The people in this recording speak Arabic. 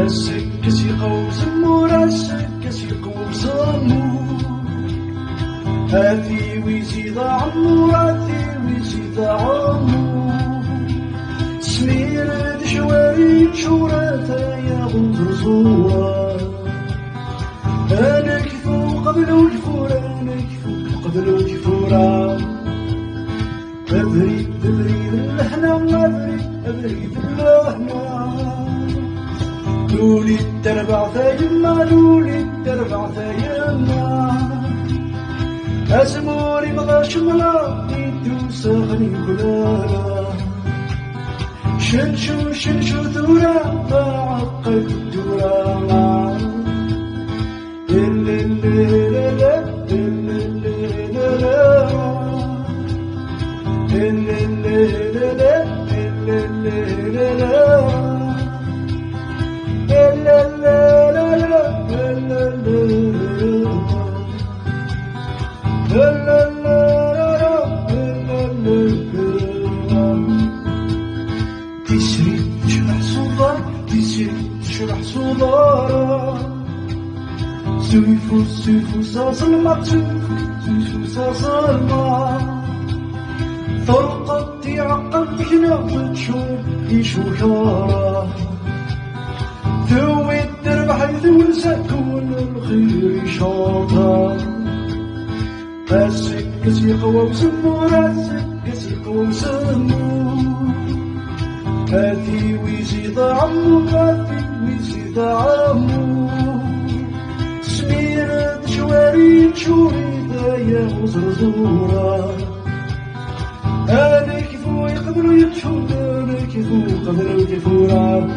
السكسي قوس مورا السكسي قوس مور هاتي ويزيد عمور هاتي ويزيد عمور سمير دشواري شورتا يا غنزر زوار أنا كيفو قبل الجفور أنا كيفو قبل الجفورة أبريد أبريد اللحنا أبريد اللحنا لولي التربع ثايما لولي التربع ثايما أزموري بغا شملا يدو ساغني كلالا شنشو ثورا بعقد الدورا تشرح صدارا سيفو سازلما سيفو سازلما فرقت عقل فينا وتشوف يشوشارا ذوي الدرب حيث ونسكون الخير شاطا السكس يقوى وسمور السكس يقوى وسمور هاتي ويزيد عمو هاتي ويزيد عمو سمير دشواري تشوري ذايا وزرزورا أنا كيفو يقبلو يتشور أنا كيفو قبلو يتفورا